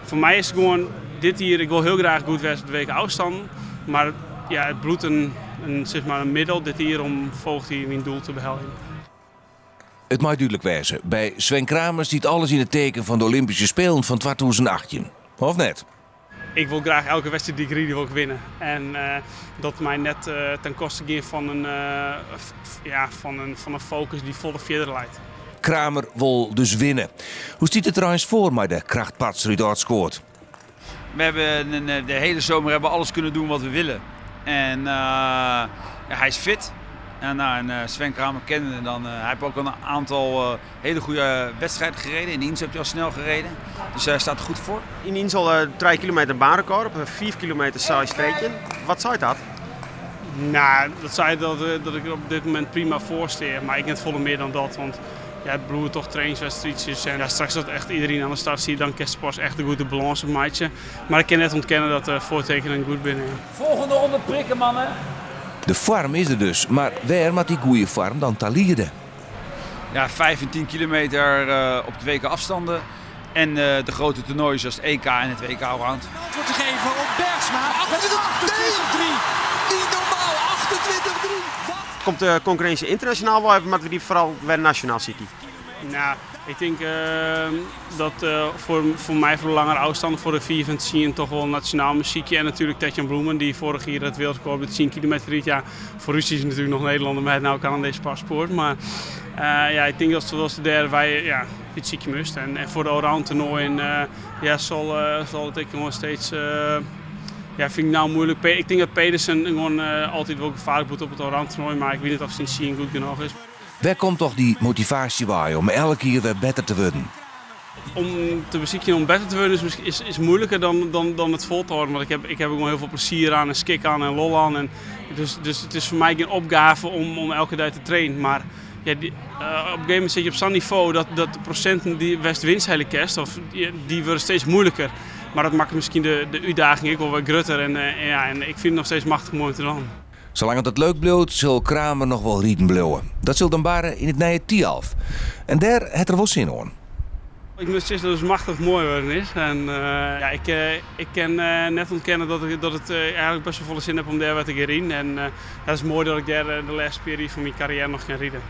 Voor mij is het gewoon dit hier, ik wil heel graag goed wedstrijd op de weken afstand. Maar ja, het bloedt zeg maar een middel dit hier om volgt hier mijn doel te behelpen. Het mag duidelijk wezen. Bij Sven Kramer ziet alles in het teken van de Olympische Spelen van 2018. Of net? Ik wil graag elke wedstrijd die ik rijd, wil ik winnen. En dat mij net ten koste gaat van een focus die volle verder leidt. Kramer wil dus winnen. Hoe ziet het trouwens voor met de krachtpatser die daar scoort? We hebben de hele zomer hebben we alles kunnen doen wat we willen. En ja, hij is fit. En Sven Kramer kennen dan. Hij heeft ook al een aantal hele goede wedstrijden gereden. In Insel heb hij al snel gereden. Dus hij staat er goed voor. In Insel 3 kilometer baanrecord op 4 kilometer saai streekje. Wat zei dat? Nou, dat zei dat ik er op dit moment prima voor steer. Maar ik net volle meer dan dat. Want ja, het bloeien toch trainingswedstrijdjes. En ja, straks dat echt iedereen aan de start ziet, dan kan Spors echt een goede balans op maatje. Maar ik kan net ontkennen dat de voortekenen goed binnen. Volgende ronde prikken, mannen. De vorm is er dus, maar waar met die goede vorm dan te lieden? Ja, 5 en 10 kilometer op de weken afstanden. En de grote toernooien zoals het EK en het WK Allround. Wordt gegeven op Bergsma. 28-3. Niet normaal. 28-3. Komt de concurrentie internationaal wel even, maar we die vooral weer nationaal zitten? Nou, ik denk dat voor mij voor de langere afstanden, voor de 4 van zien toch wel een nationaal muziekje. En natuurlijk Tetjan Bloemen, die vorig jaar het wereldrecord op de 10 kilometer riet. Ja, voor Russisch is natuurlijk nog Nederlander, maar het nou kan aan deze paspoort. Maar ja, ik denk dat zoals de derde wij het ziekje must. En voor de allround toernooi ja, zal het gewoon steeds. Ja, vind ik nou moeilijk. Ik denk dat Pedersen gewoon altijd wel gevaarlijk wordt op het allround toernooi, maar ik weet niet of zijn zien goed genoeg is. Waar komt toch die motivatie bij om elke keer weer beter te worden? Om te bezieken om beter te worden is moeilijker dan het vol te houden. Want ik heb ook wel heel veel plezier aan en skik aan en lol aan. En dus het is voor mij geen opgave om elke dag te trainen. Maar ja, op een gegeven moment zit je op zo'n niveau dat de procenten die West-winst hele kerst, die worden steeds moeilijker. Maar dat maakt misschien de uitdaging ook wel wat grutter. En ik vind het nog steeds machtig mooi te doen. Zolang het leuk blijft, zal Kramer nog wel rieten blijven. Dat zal dan baren in het nieuwe Tialf. En daar heeft er wel zin in. Ik moet zeggen dat het machtig mooi worden is. En ja, ik kan net ontkennen dat het eigenlijk best wel volle zin heb om daar wat te gaan rijden. En dat is mooi dat ik daar de laatste periode van mijn carrière nog kan rijden.